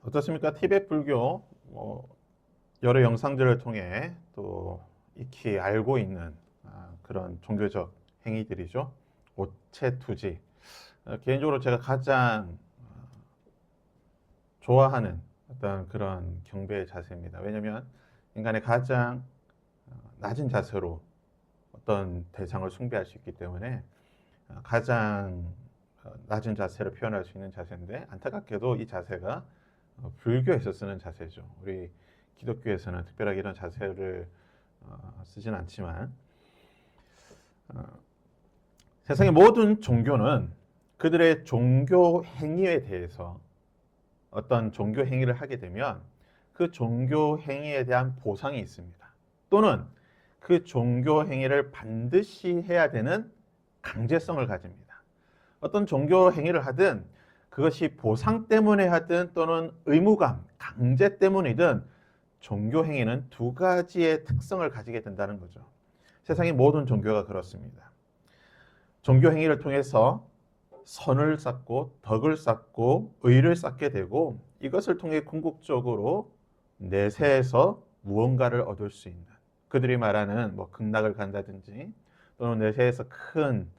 어떻습니까? 티베트 불교 여러 영상들을 통해 또 익히 알고 있는 그런 종교적 행위들이죠. 오체투지. 개인적으로 제가 가장 좋아하는 어떤 그런 경배의 자세입니다. 왜냐하면 인간의 가장 낮은 자세로 어떤 대상을 숭배할 수 있기 때문에 가장 낮은 자세를 표현할 수 있는 자세인데, 안타깝게도 이 자세가 불교에서 쓰는 자세죠. 우리 기독교에서는 특별하게 이런 자세를 쓰진 않지만, 세상의 모든 종교는 그들의 종교 행위에 대해서 어떤 종교 행위를 하게 되면 그 종교 행위에 대한 보상이 있습니다. 또는 그 종교 행위를 반드시 해야 되는 강제성을 가집니다. 어떤 종교 행위를 하든 그것이 보상 때문에 하든 또는 의무감, 강제 때문이든 종교 행위는 두 가지의 특성을 가지게 된다는 거죠. 세상의 모든 종교가 그렇습니다. 종교 행위를 통해서 선을 쌓고 덕을 쌓고 의를 쌓게 되고, 이것을 통해 궁극적으로 내세에서 무언가를 얻을 수 있는, 그들이 말하는 극락을 간다든지 또는 내세에서 큰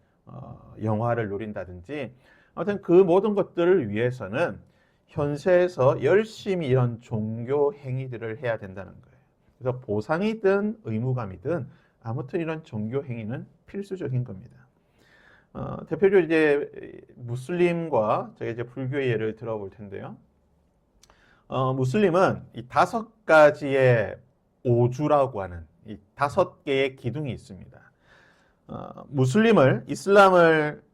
영화를 누린다든지, 아무튼 그 모든 것들을 위해서는 현세에서 열심히 이런 종교 행위들을 해야 된다는 거예요. 그래서 보상이든 의무감이든 아무튼 이런 종교 행위는 필수적인 겁니다. 대표적으로 이제 무슬림과 저희 이제 불교의 예를 들어볼 텐데요. 무슬림은 이 5가지의 오주라고 하는 이 5개의 기둥이 있습니다. 무슬림을, 이슬람을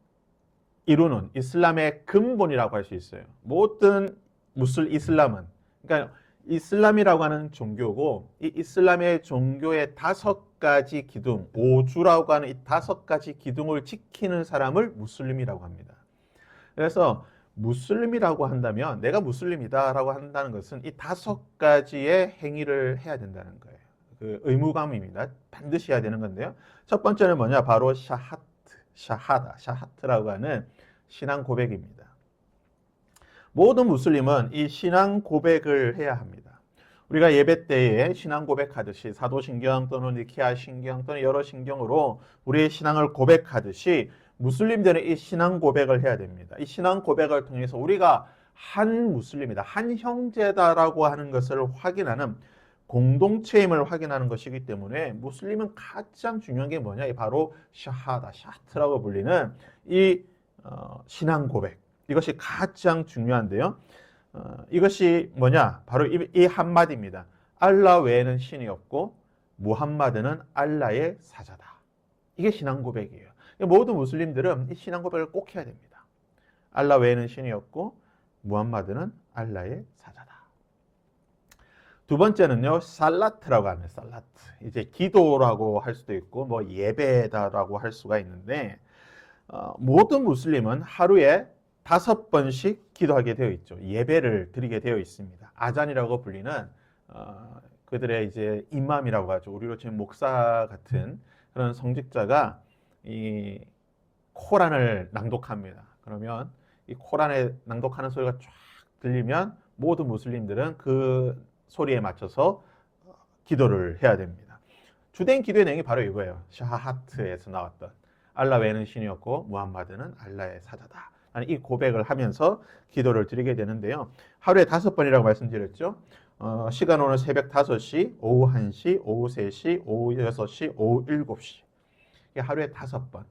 이루는 이슬람의 근본이라고 할 수 있어요. 모든 이슬람은, 그러니까 이슬람이라고 하는 종교고, 이 이슬람의 종교의 5가지 기둥, 오주라고 하는 이 5가지 기둥을 지키는 사람을 무슬림이라고 합니다. 그래서 무슬림이라고 한다면, 내가 무슬림이다라고 한다는 것은 이 5가지의 행위를 해야 된다는 거예요. 그 의무감입니다. 반드시 해야 되는 건데요. 첫 번째는 뭐냐? 바로 샤하트라고 하는 신앙 고백입니다. 모든 무슬림은 이 신앙 고백을 해야 합니다. 우리가 예배 때에 신앙 고백하듯이 사도신경 또는 니케아 신경 또는 여러 신경으로 우리의 신앙을 고백하듯이 무슬림들은 이 신앙 고백을 해야 됩니다. 이 신앙 고백을 통해서 우리가 한 무슬림이다, 한 형제다라고 하는 것을 확인하는, 공동체임을 확인하는 것이기 때문에 무슬림은 가장 중요한 게 뭐냐? 바로 샤하트라고 불리는 이 신앙 고백. 이것이 가장 중요한데요. 이것이 뭐냐? 바로 이 한마디입니다. 알라 외에는 신이 없고 무함마드는 알라의 사자다. 이게 신앙 고백이에요. 모든 무슬림들은 이 신앙 고백을 꼭 해야 됩니다. 알라 외에는 신이 없고 무함마드는 알라의 사자다. 두 번째는요, 살라트라고 하는, 살라트. 이제 기도라고 할 수도 있고 예배다라고 할 수가 있는데, 모든 무슬림은 하루에 5번씩 기도하게 되어 있죠. 예배를 드리게 되어 있습니다. 아잔이라고 불리는 그들의 이제 임맘이라고 하죠. 우리로 치면 목사 같은 그런 성직자가 이 코란을 낭독합니다. 그러면 이 코란에 낭독하는 소리가 쫙 들리면 모든 무슬림들은 그 소리에 맞춰서 기도를 해야 됩니다. 주된 기도의 내용이 바로 이거예요. 샤하트에서 나왔던 알라 외에는 신이 없고 무함마드는 알라의 사자다. 이 고백을 하면서 기도를 드리게 되는데요. 하루에 5번이라고 말씀드렸죠. 시간으로는 새벽 5시, 오후 1시, 오후 3시, 오후 6시, 오후 7시. 이게 하루에 5번.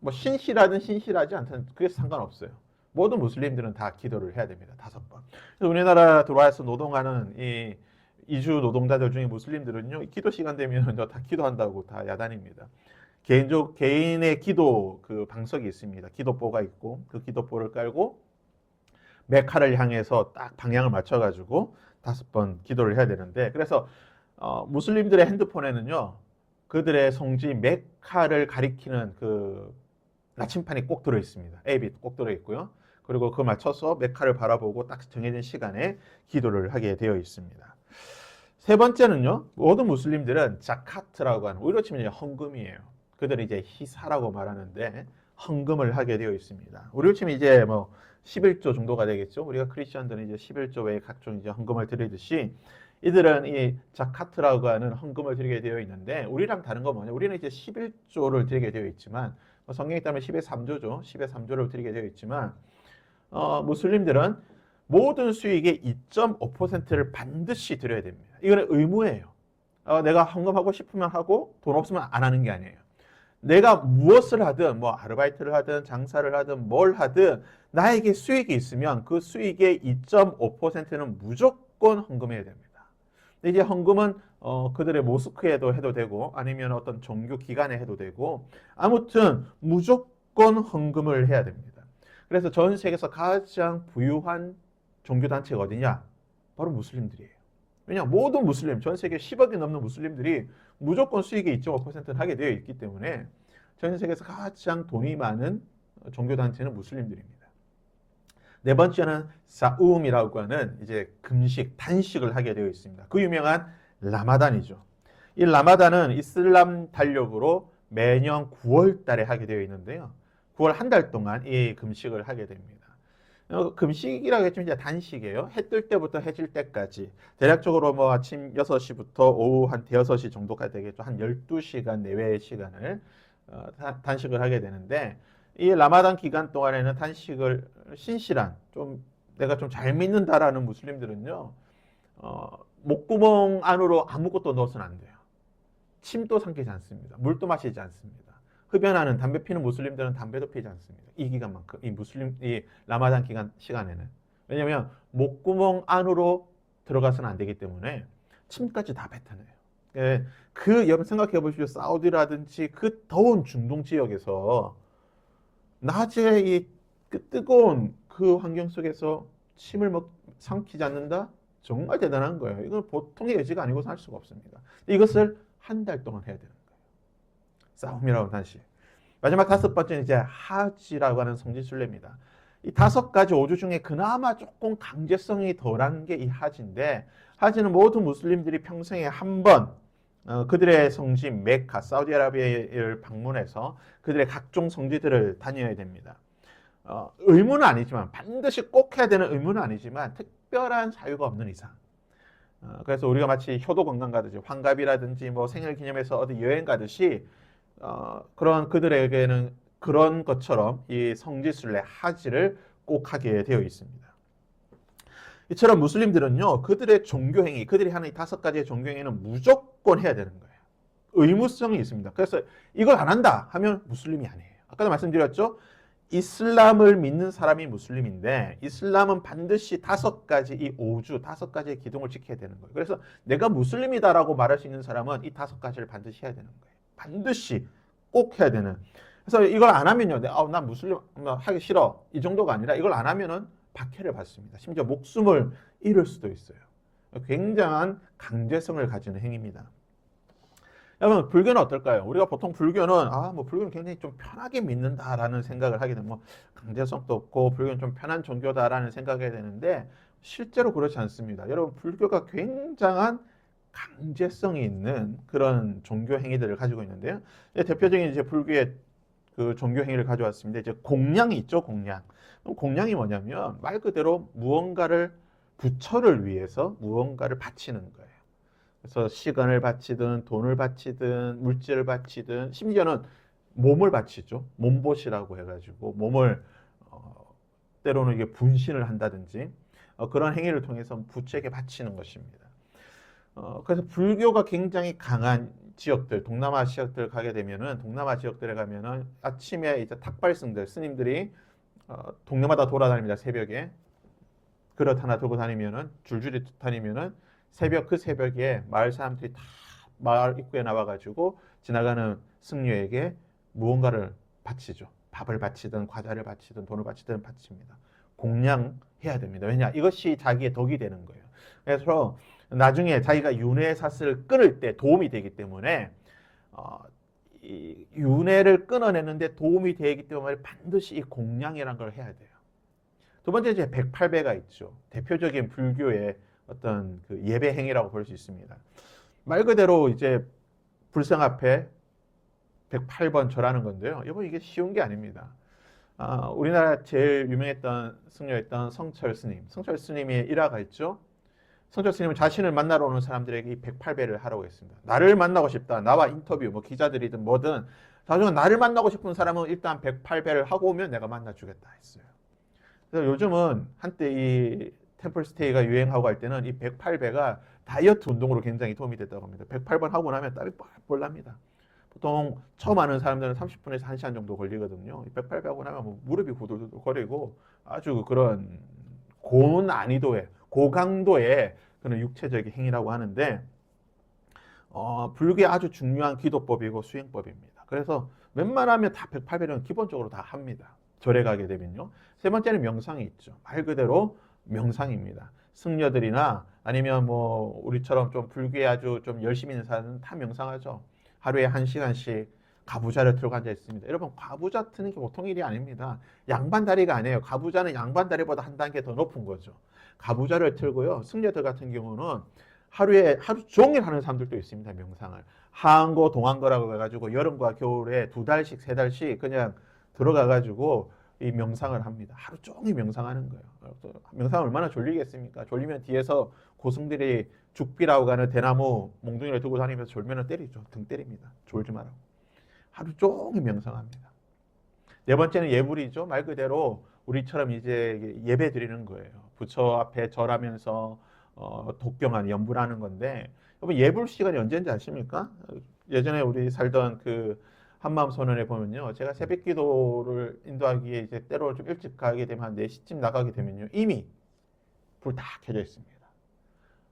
신실하든 신실하지 않든 그게 상관없어요. 모든 무슬림들은 다 기도를 해야 됩니다. 5번. 우리나라 들어와서 노동하는 이 이주 노동자들 중에 무슬림들은요, 기도 시간 되면 다 기도한다고 다 야단입니다. 개인의 기도 그 방석이 있습니다. 기도보가 있고 그 기도보를 깔고 메카를 향해서 딱 방향을 맞춰가지고 5번 기도를 해야 되는데, 그래서 무슬림들의 핸드폰에는요, 그들의 성지 메카를 가리키는 그 나침판이 꼭 들어 있습니다. 앱이 꼭 들어 있고요. 그리고 그 맞춰서 메카를 바라보고 딱 정해진 시간에 기도를 하게 되어 있습니다. 세 번째는요, 모든 무슬림들은 자카트라고 하는, 우리로 치면 헌금이에요. 그들은 이제 히사라고 말하는데, 헌금을 하게 되어 있습니다. 우리 치면 이제 뭐 11조 정도가 되겠죠. 우리가 크리스천들은 이제 11조 외에 각종 이제 헌금을 드리듯이 이들은 이 자카트라고 하는 헌금을 드리게 되어 있는데 우리랑 다른 건 뭐냐? 우리는 이제 11조를 드리게 되어 있지만 성경에 따르면 10의 3조죠. 10의 3조를 드리게 되어 있지만 무슬림들은 모든 수익의 2.5%를 반드시 드려야 됩니다. 이거는 의무예요. 내가 헌금하고 싶으면 하고 돈 없으면 안 하는 게 아니에요. 내가 무엇을 하든 뭐 아르바이트를 하든 장사를 하든 뭘 하든 나에게 수익이 있으면 그 수익의 2.5%는 무조건 헌금해야 됩니다. 이제 헌금은 그들의 모스크에도 해도 되고 아니면 어떤 종교 기관에 해도 되고 아무튼 무조건 헌금을 해야 됩니다. 그래서 전 세계에서 가장 부유한 종교단체가 어디냐? 바로 무슬림들이에요. 왜냐? 모든 무슬림, 전 세계 10억이 넘는 무슬림들이 무조건 수익의 2.5%는 하게 되어 있기 때문에 전 세계에서 가장 돈이 많은 종교단체는 무슬림들입니다. 네 번째는 사움이라고 하는 이제 금식, 단식을 하게 되어 있습니다. 그 유명한 라마단이죠. 이 라마단은 이슬람 달력으로 매년 9월 달에 하게 되어 있는데요. 9월 한 달 동안 이 금식을 하게 됩니다. 금식이라고 했지만 이제 단식이에요. 해 뜰 때부터 해 질 때까지. 대략적으로 뭐 아침 6시부터 오후 한 대여섯 시 정도까지 되겠죠. 한 12시간 내외의 시간을 단식을 하게 되는데 이 라마단 기간 동안에는 단식을 신실한 좀 내가 좀 잘 믿는다라는 무슬림들은요. 목구멍 안으로 아무것도 넣어서는 안 돼요. 침도 삼키지 않습니다. 물도 마시지 않습니다. 흡연하는 담배 피는 무슬림들은 담배도 피지 않습니다. 이 기간만큼 이 라마단 기간 시간에는 왜냐하면 목구멍 안으로 들어가서는 안 되기 때문에 침까지 다 뱉어내요. 예, 여러분 생각해 보십시오. 사우디라든지 그 더운 중동 지역에서 낮에 그 뜨거운 그 환경 속에서 침을 삼키지 않는다? 정말 대단한 거예요. 이건 보통의 여지가 아니고서 할 수가 없습니다. 이것을 한 달 동안 해야 되는 거예요. 싸움이라고 다시. 마지막 다섯 번째는 이제 하지라고 하는 성지순례입니다. 이 5가지 오주 중에 그나마 조금 강제성이 덜한 게 이 하지인데 하지는 모든 무슬림들이 평생에 한 번 그들의 성지 메카, 사우디아라비아를 방문해서 그들의 각종 성지들을 다녀야 됩니다. 의무는 아니지만 반드시 꼭 해야 되는 의무는 아니지만 특별한 사유가 없는 이상. 그래서 우리가 마치 효도 관광 가듯이 환갑이라든지 뭐 생일 기념해서 어디 여행 가듯이 그런 그들에게는 그런 것처럼 이 성지순례 하지를 꼭 하게 되어 있습니다. 이처럼 무슬림들은요 그들의 종교행위, 그들이 하는 이 5가지의 종교행위는 무조건 해야 되는 거예요. 의무성이 있습니다. 그래서 이걸 안 한다 하면 무슬림이 아니에요. 아까도 말씀드렸죠. 이슬람을 믿는 사람이 무슬림인데 이슬람은 반드시 5가지 이 오주 5가지의 기둥을 지켜야 되는 거예요. 그래서 내가 무슬림이다라고 말할 수 있는 사람은 이 5가지를 반드시 해야 되는 거예요. 반드시 꼭 해야 되는. 그래서 이걸 안 하면요, 난 무슬림 하기 싫어 이 정도가 아니라 이걸 안 하면은 박해를 받습니다. 심지어 목숨을 잃을 수도 있어요. 굉장한 강제성을 가지는 행위입니다. 여러분 불교는 어떨까요? 우리가 보통 불교는 불교는 굉장히 좀 편하게 믿는다라는 생각을 하게 되면 강제성도 없고 불교는 좀 편한 종교다라는 생각이 되는데 실제로 그렇지 않습니다. 여러분 불교가 굉장한 강제성이 있는 그런 종교 행위들을 가지고 있는데요. 대표적인 이제 불교의 그 종교 행위를 가져왔습니다. 이제 공양이 있죠, 공양. 공양이 뭐냐면 말 그대로 무언가를 부처를 위해서 무언가를 바치는 거예요. 그래서 시간을 바치든 돈을 바치든 물질을 바치든 심지어는 몸을 바치죠. 몸보시라고 해가지고 몸을 때로는 이게 분신을 한다든지 그런 행위를 통해서 부처에게 바치는 것입니다. 그래서 불교가 굉장히 강한 지역들, 동남아 지역들 가게 되면은 동남아 지역들에 가면은 아침에 이제 탁발승들 스님들이 동네마다 돌아다닙니다. 새벽에 그릇 하나 들고 다니면은 줄줄이 다니면은 그 새벽에 마을 사람들이 다 마을 입구에 나와가지고 지나가는 승려에게 무언가를 바치죠. 밥을 바치든 과자를 바치든 돈을 바치든 바칩니다. 공양해야 됩니다. 왜냐? 이것이 자기의 덕이 되는 거예요. 그래서 나중에 자기가 윤회 사슬을 끊을 때 도움이 되기 때문에 이 윤회를 끊어내는데 도움이 되기 때문에 반드시 이 공양이라는 걸 해야 돼요. 두 번째 이제 108배가 있죠. 대표적인 불교의 어떤 그 예배 행위라고 볼 수 있습니다. 말 그대로 이제 불상 앞에 108번 절하는 건데요. 여러분 이게 쉬운 게 아닙니다. 우리나라 제일 유명했던 승려였던 성철 스님. 성철 스님의 일화가 있죠. 성철 스님은 자신을 만나러 오는 사람들에게 이 108배를 하라고 했습니다. 나를 만나고 싶다. 나와 인터뷰, 뭐 기자들이든 뭐든 나중에 나를 만나고 싶은 사람은 일단 108배를 하고 오면 내가 만나주겠다 했어요. 그래서 요즘은 한때 이 템플스테이가 유행하고 할 때는 이 108배가 다이어트 운동으로 굉장히 도움이 됐다고 합니다. 108번 하고 나면 땀이 뻘뻘 납니다. 보통 처음 하는 사람들은 30분에서 1시간 정도 걸리거든요. 108배 하고 나면 뭐 무릎이 후들후들 거리고 아주 그런 고난이도의 고강도의 그런 육체적인 행위라고 하는데 불교의 아주 중요한 기도법이고 수행법입니다. 그래서 웬만하면 다 108배는 기본적으로 다 합니다. 절에 가게 되면요. 세 번째는 명상이 있죠. 말 그대로 명상입니다. 승려들이나 아니면 뭐 우리처럼 좀 불교에 아주 좀 열심히 있는 사람은 다 명상하죠. 하루에 1시간씩 가부좌를 틀고 앉아 있습니다. 여러분 가부좌 트는 게 보통 일이 아닙니다. 양반다리가 아니에요. 가부좌는 양반다리보다 한 단계 더 높은 거죠. 가부좌를 틀고요. 승려들 같은 경우는 하루에 하루 종일 하는 사람들도 있습니다. 명상을. 하한거 동한거라고 해가지고 여름과 겨울에 2달씩 3달씩 그냥 들어가가지고 이 명상을 합니다. 하루 종일 명상하는 거예요. 명상 얼마나 졸리겠습니까? 졸리면 뒤에서 고승들이 죽비라고 하는 대나무 몽둥이를 들고 다니면서 졸면은 때리죠. 등 때립니다. 졸지 말라고. 하루 종일 명상합니다. 네 번째는 예불이죠. 말 그대로 우리처럼 이제 예배 드리는 거예요. 부처 앞에 절하면서 독경하는 연불하는 건데 여러분 예불 시간이 언제인지 아십니까? 예전에 우리 살던 그 한마음선언에 보면요. 제가 새벽 기도를 인도하기에 이제 때로 좀 일찍 가게 되면 한 4시쯤 나가게 되면요. 이미 불 다 켜져 있습니다.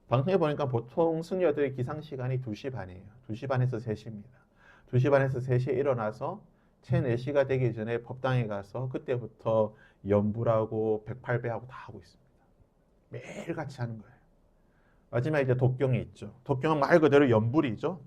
방송에 보니까 보통 승려들의 기상 시간이 2시 반이에요. 2시 반에서 3시입니다. 2시 반에서 3시에 일어나서 채 4시가 되기 전에 법당에 가서 그때부터 연불하고 108배하고 다 하고 있습니다. 매일 같이 하는 거예요. 마지막에 이제 독경이 있죠. 독경은 말 그대로 연불이죠.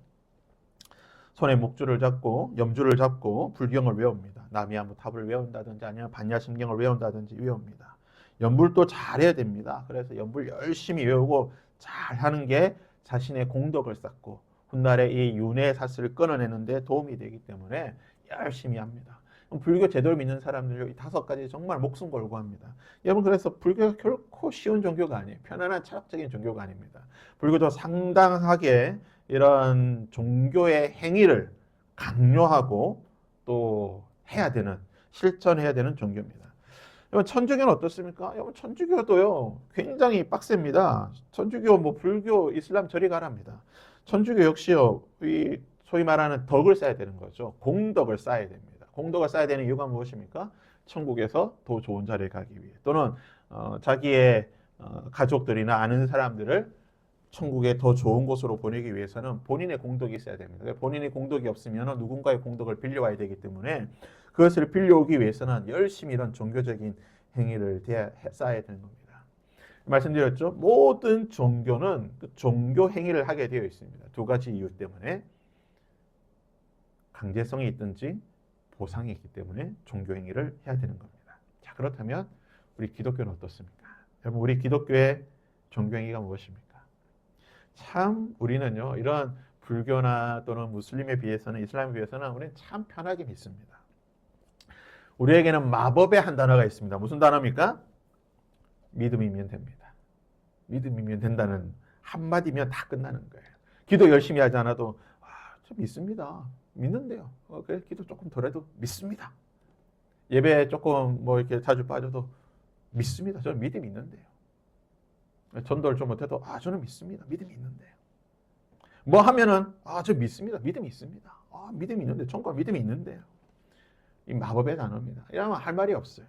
손에 목줄을 잡고 염주를 잡고 불경을 외웁니다. 남이아무탑을 외운다든지 아니면 반야심경을 외운다든지 외웁니다. 연불도 잘해야 됩니다. 그래서 연불 열심히 외우고 잘하는 게 자신의 공덕을 쌓고 훗날에 이 윤회 사슬을 끊어내는 데 도움이 되기 때문에 열심히 합니다. 불교 제대로 믿는 사람들 이 5가지 정말 목숨 걸고 합니다. 여러분 그래서 불교가 결코 쉬운 종교가 아니에요. 편안한 철학적인 종교가 아닙니다. 불교도 상당하게 이런 종교의 행위를 강요하고 또 해야 되는 실천해야 되는 종교입니다. 여러분 천주교는 어떻습니까? 여러분 천주교도요 굉장히 빡셉니다. 천주교 뭐 불교 이슬람 저리 가랍니다. 천주교 역시요 이 소위 말하는 덕을 쌓아야 되는 거죠. 공덕을 쌓아야 됩니다. 공덕을 쌓아야 되는 이유가 무엇입니까? 천국에서 더 좋은 자리에 가기 위해 또는 자기의 가족들이나 아는 사람들을 천국에 더 좋은 곳으로 보내기 위해서는 본인의 공덕이 있어야 됩니다. 본인의 공덕이 없으면 누군가의 공덕을 빌려와야 되기 때문에 그것을 빌려오기 위해서는 열심히 이런 종교적인 행위를 쌓아야 되는 겁니다. 말씀드렸죠? 모든 종교는 그 종교 행위를 하게 되어 있습니다. 2가지 이유 때문에 강제성이 있든지 보상이 있기 때문에 종교 행위를 해야 되는 겁니다. 자, 그렇다면 우리 기독교는 어떻습니까? 여러분 우리 기독교의 종교 행위가 무엇입니까? 참 우리는요 이런 불교나 또는 무슬림에 비해서는 이슬람에 비해서는 우리는 참 편하게 믿습니다. 우리에게는 마법의 한 단어가 있습니다. 무슨 단어입니까? 믿음이면 됩니다. 믿음이면 된다는 한마디면 다 끝나는 거예요. 기도 열심히 하지 않아도 저 믿습니다. 믿는데요. 그래 기도 조금 덜해도 믿습니다. 예배 조금 뭐 이렇게 자주 빠져도 믿습니다. 저는 믿음이 있는데요. 전도를 좀 못해도 저는 믿습니다. 믿음이 있는데요. 뭐 하면은 저 믿습니다. 믿음이 있습니다. 믿음이 있는데 전과 믿음이 있는데요. 이 마법의 단어입니다. 이러면 할 말이 없어요.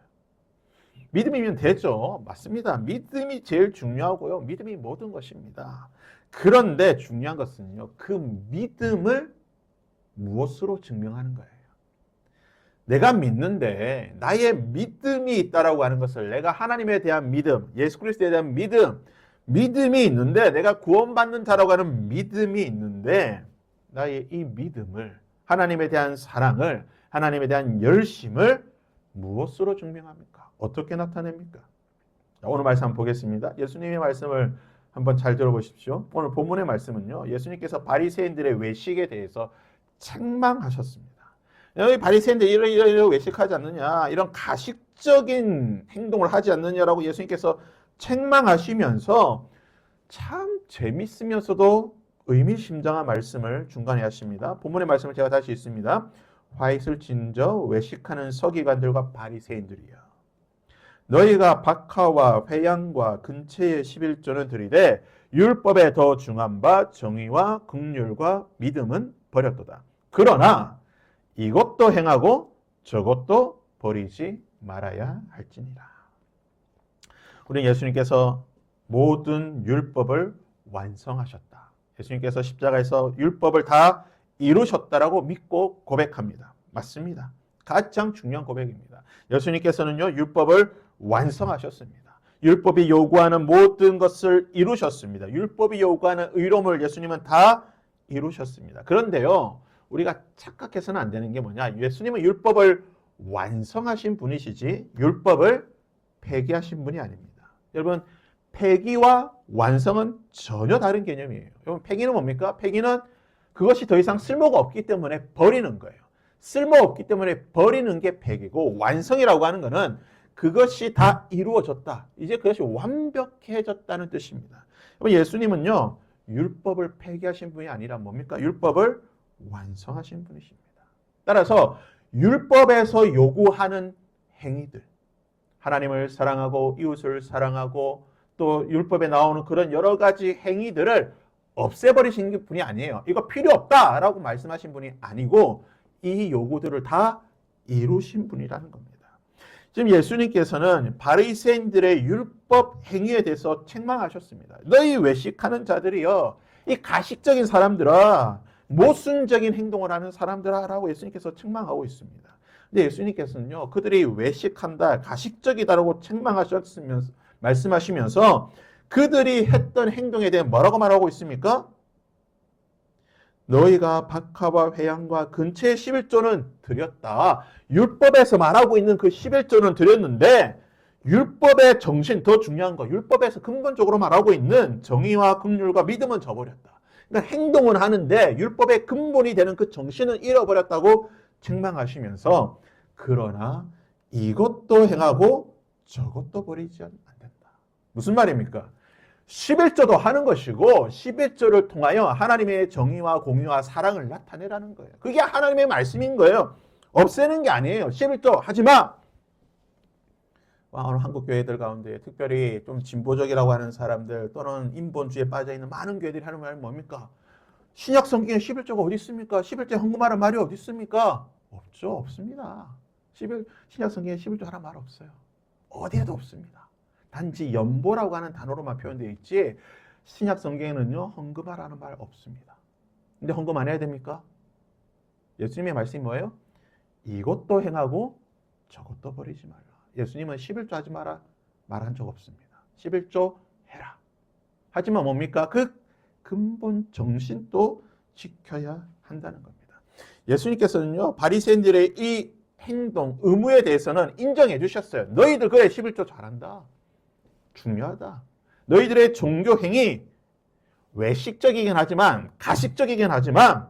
믿음이면 되죠. 맞습니다. 믿음이 제일 중요하고요. 믿음이 모든 것입니다. 그런데 중요한 것은요. 그 믿음을 무엇으로 증명하는 거예요. 내가 믿는데 나의 믿음이 있다라고 하는 것을 내가 하나님에 대한 믿음, 예수 그리스도에 대한 믿음이 있는데 내가 구원받는 자라고 하는 믿음이 있는데 나의 이 믿음을 하나님에 대한 사랑을 하나님에 대한 열심을 무엇으로 증명합니까? 어떻게 나타냅니까? 오늘 말씀 한번 보겠습니다. 예수님의 말씀을 한번 잘 들어보십시오. 오늘 본문의 말씀은요. 예수님께서 바리새인들의 외식에 대해서 책망하셨습니다. 너희 바리새인들 이런 외식하지 않느냐, 이런 가식적인 행동을 하지 않느냐라고 예수님께서 책망하시면서 참 재밌으면서도 의미심장한 말씀을 중간에 하십니다. 본문의 말씀을 제가 다시 읽습니다. 화잇을 진저 외식하는 서기관들과 바리새인들이여, 너희가 박하와 회양과 근처의 11조는 드리되 율법에 더 중한 바 정의와 긍휼과 믿음은 버렸도다. 그러나 이것도 행하고 저것도 버리지 말아야 할지니라. 우리 예수님께서 모든 율법을 완성하셨다. 예수님께서 십자가에서 율법을 다 이루셨다라고 믿고 고백합니다. 맞습니다. 가장 중요한 고백입니다. 예수님께서는요, 율법을 완성하셨습니다. 율법이 요구하는 모든 것을 이루셨습니다. 율법이 요구하는 의로움을 예수님은 다 이루셨습니다. 그런데요, 우리가 착각해서는 안 되는 게 뭐냐? 예수님은 율법을 완성하신 분이시지 율법을 폐기하신 분이 아닙니다. 여러분, 폐기와 완성은 전혀 다른 개념이에요. 여러분, 폐기는 뭡니까? 폐기는 그것이 더 이상 쓸모가 없기 때문에 버리는 거예요. 쓸모없기 때문에 버리는 게 폐기고, 완성이라고 하는 것은 그것이 다 이루어졌다. 이제 그것이 완벽해졌다는 뜻입니다. 예수님은요, 율법을 폐기하신 분이 아니라 뭡니까? 율법을 완성하신 분이십니다. 따라서 율법에서 요구하는 행위들, 하나님을 사랑하고 이웃을 사랑하고 또 율법에 나오는 그런 여러 가지 행위들을 없애버리신 분이 아니에요. 이거 필요 없다라고 말씀하신 분이 아니고 이 요구들을 다 이루신 분이라는 겁니다. 지금 예수님께서는 바리새인들의 율법 행위에 대해서 책망하셨습니다. 너희 외식하는 자들이여, 이 가식적인 사람들아, 모순적인 행동을 하는 사람들아라고 예수님께서 책망하고 있습니다. 근데 예수님께서는요, 그들이 외식한다, 가식적이다라고 책망하셨으면서 말씀하시면서 그들이 했던 행동에 대해 뭐라고 말하고 있습니까? 너희가 박하와 회양과 근처의 11조는 드렸다. 율법에서 말하고 있는 그 11조는 드렸는데 율법의 정신, 더 중요한 거, 율법에서 근본적으로 말하고 있는 정의와 긍휼과 믿음은 저버렸다. 그러니까 행동은 하는데 율법의 근본이 되는 그 정신은 잃어버렸다고 책망하시면서, 그러나 이것도 행하고 저것도 버리지 않는다. 무슨 말입니까? 11조도 하는 것이고 11조를 통하여 하나님의 정의와 공의와 사랑을 나타내라는 거예요. 그게 하나님의 말씀인 거예요. 없애는 게 아니에요. 11조 하지 마. 오늘 한국 교회들 가운데 특별히 좀 진보적이라고 하는 사람들 또는 인본주의에 빠져있는 많은 교회들이 하는 말은 뭡니까? 신약 성경에 11조가 어디 있습니까? 11조에 헌금하라는 말이 어디 있습니까? 없죠. 없습니다. 신약 성경에 11조 하라는 말 없어요. 어디에도 없습니다. 단지 연보라고 하는 단어로만 표현되어 있지 신약 성경에는요, 헌금하라는 말 없습니다. 근데 헌금 안 해야 됩니까? 예수님의 말씀이 뭐예요? 이것도 행하고 저것도 버리지 말라. 예수님은 11조 하지 마라 말한 적 없습니다. 11조 해라. 하지만 뭡니까? 그 근본 정신도 지켜야 한다는 겁니다. 예수님께서는요, 바리새인들의 이 행동, 의무에 대해서는 인정해 주셨어요. 너희들 그래 11조 잘한다. 중요하다. 너희들의 종교 행위 외식적이긴 하지만, 가식적이긴 하지만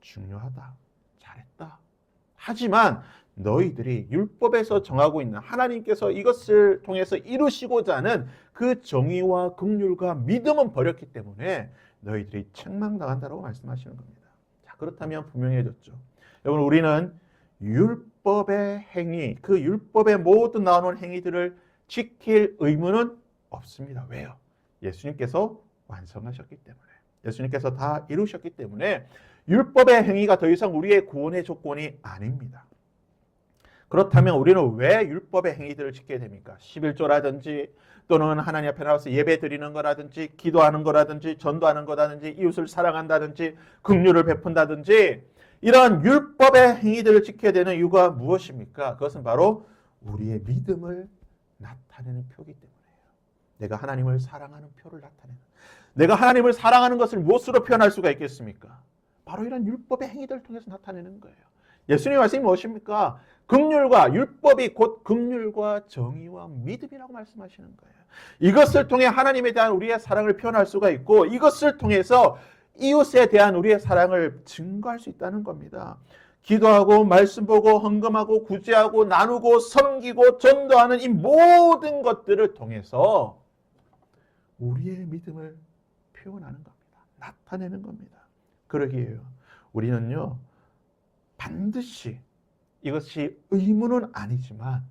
중요하다. 잘했다. 하지만 너희들이 율법에서 정하고 있는 하나님께서 이것을 통해서 이루시고자 하는 그 정의와 긍휼과 믿음은 버렸기 때문에 너희들이 책망당한다라고 말씀하시는 겁니다. 자, 그렇다면 분명해졌죠. 여러분, 우리는 율법의 행위, 그 율법의 모든 나오는 행위들을 지킬 의무는 없습니다. 왜요? 예수님께서 완성하셨기 때문에, 예수님께서 다 이루셨기 때문에 율법의 행위가 더 이상 우리의 구원의 조건이 아닙니다. 그렇다면 우리는 왜 율법의 행위들을 지켜야 됩니까? 11조라든지 또는 하나님 앞에 나와서 예배 드리는 거라든지 기도하는 거라든지 전도하는 거라든지 이웃을 사랑한다든지 긍휼을 베푼다든지 이런 율법의 행위들을 지켜야 되는 이유가 무엇입니까? 그것은 바로 우리의 믿음을 나타내는 표기 때문이에요. 내가 하나님을 사랑하는 표를 나타내는, 내가 하나님을 사랑하는 것을 무엇으로 표현할 수가 있겠습니까? 바로 이런 율법의 행위들을 통해서 나타내는 거예요. 예수님의 말씀이 무엇입니까? 긍휼과 율법이 곧 긍휼과 정의와 믿음이라고 말씀하시는 거예요. 이것을 통해 하나님에 대한 우리의 사랑을 표현할 수가 있고, 이것을 통해서 이웃에 대한 우리의 사랑을 증거할 수 있다는 겁니다. 기도하고 말씀 보고 헌금하고 구제하고 나누고 섬기고 전도하는 이 모든 것들을 통해서 우리의 믿음을 표현하는 겁니다. 나타내는 겁니다. 그러기에요. 우리는요, 반드시 이것이 의무는 아니지만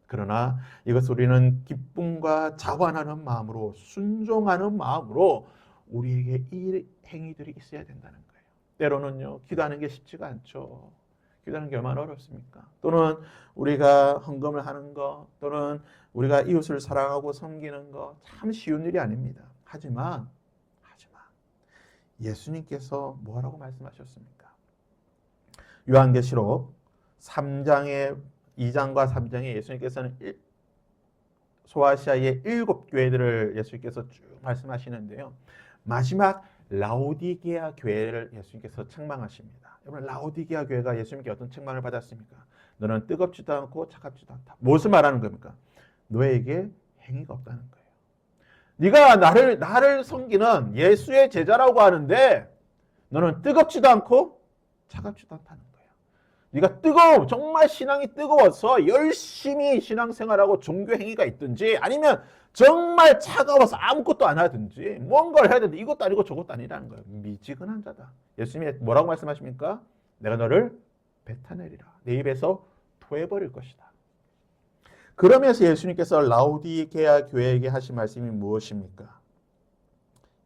그러나 이것을 우리는 기쁨과 자관하는 마음으로 순종하는 마음으로 우리에게 이 행위들이 있어야 된다는 거예요. 때로는요, 기도하는 게 쉽지가 않죠. 기도하는 게 얼마나 어렵습니까? 또는 우리가 헌금을 하는 거, 또는 우리가 이웃을 사랑하고 섬기는 거 참 쉬운 일이 아닙니다. 하지만 예수님께서 뭐라고 말씀하셨습니까? 요한계시록 2장과 3장에 예수님께서는 소아시아의 7교회들을 예수님께서 쭉 말씀하시는데요. 마지막 라오디게아 교회를 예수님께서 책망하십니다. 여러분, 라오디게아 교회가 예수님께 어떤 책망을 받았습니까? 너는 뜨겁지도 않고 차갑지도 않다. 무엇을 말하는 겁니까? 너에게 행위가 없다는 거예요. 네가 나를 섬기는 예수의 제자라고 하는데 너는 뜨겁지도 않고 차갑지도 않다는 거예요. 네가 정말 신앙이 뜨거워서 열심히 신앙생활하고 종교 행위가 있든지 아니면 정말 차가워서 아무것도 안 하든지 뭔가를 해야 되는데 이것도 아니고 저것도 아니라는 거예요. 미지근한 자다. 예수님이 뭐라고 말씀하십니까? 내가 너를 뱉어내리라. 내 입에서 토해버릴 것이다. 그러면서 예수님께서 라오디게아 교회에게 하신 말씀이 무엇입니까?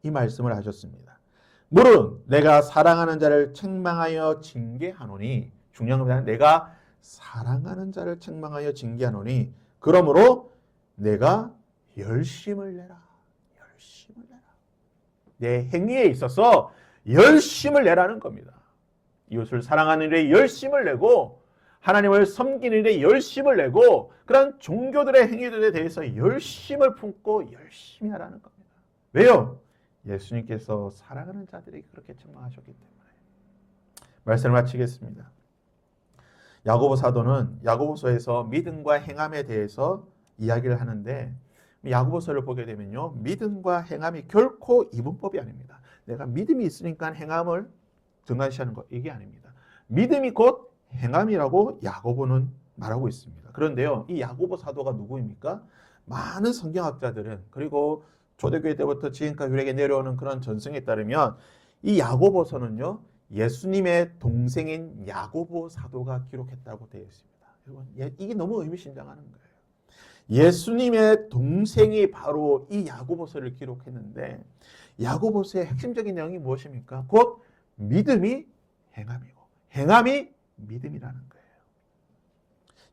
이 말씀을 하셨습니다. 물은 내가 사랑하는 자를 책망하여 징계하노니, 중요한 겁니다. 내가 사랑하는 자를 책망하여 징계하노니 그러므로 내가 열심을 내라. 열심을 내라. 내 행위에 있어서 열심을 내라는 겁니다. 이웃을 사랑하는 일에 열심을 내고 하나님을 섬기는 일에 열심을 내고 그런 종교들의 행위들에 대해서 열심을 품고 열심히 하라는 겁니다. 왜요? 예수님께서 사랑하는 자들에게 그렇게 책망하셨기 때문에. 말씀을 마치겠습니다. 야고보 사도는 야고보서에서 믿음과 행함에 대해서 이야기를 하는데 야고보서를 보게 되면요, 믿음과 행함이 결코 이분법이 아닙니다. 내가 믿음이 있으니까 행함을 등한시하는 것, 이게 아닙니다. 믿음이 곧 행함이라고 야고보는 말하고 있습니다. 그런데요, 이 야고보 사도가 누구입니까? 많은 성경학자들은, 그리고 초대교회 때부터 지금까지 우리에게 내려오는 그런 전승에 따르면 이 야고보서는요, 예수님의 동생인 야고보 사도가 기록했다고 되어 있습니다. 여러분, 이게 너무 의미심장하는 거예요. 예수님의 동생이 바로 이 야고보서를 기록했는데 야고보서의 핵심적인 내용이 무엇입니까? 곧 믿음이 행함이고 행함이 믿음이라는 거예요.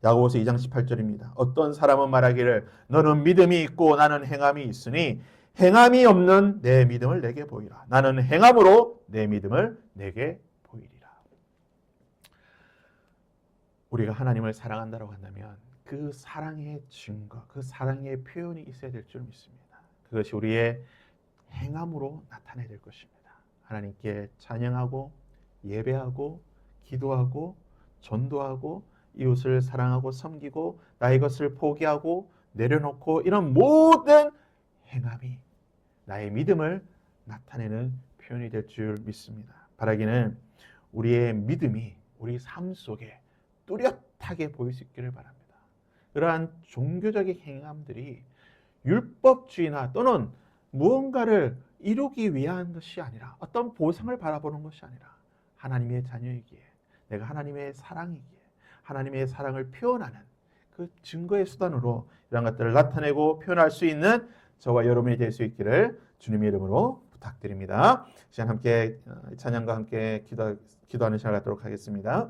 야고보서 2장 18절입니다. 어떤 사람은 말하기를 너는 믿음이 있고 나는 행함이 있으니 행함이 없는 내 믿음을 내게 보이라. 나는 행함으로 내 믿음을 내게 보이리라. 우리가 하나님을 사랑한다고 한다면 그 사랑의 증거, 그 사랑의 표현이 있어야 될 줄 믿습니다. 그것이 우리의 행함으로 나타나야 될 것입니다. 하나님께 찬양하고 예배하고 기도하고 전도하고 이웃을 사랑하고 섬기고 나의 것을 포기하고 내려놓고 이런 모든 행함이 나의 믿음을 나타내는 표현이 될 줄 믿습니다. 바라기는 우리의 믿음이 우리 삶 속에 뚜렷하게 보일 수 있기를 바랍니다. 그러한 종교적인 행함들이 율법주의나 또는 무언가를 이루기 위한 것이 아니라 어떤 보상을 바라보는 것이 아니라 하나님의 자녀이기에 내가 하나님의 사랑이기에 하나님의 사랑을 표현하는 그 증거의 수단으로 이런 것들을 나타내고 표현할 수 있는 저와 여러분이 될 수 있기를 주님의 이름으로 부탁드립니다. 시간 함께 찬양과 함께 기도하는 시간을 갖도록 하겠습니다.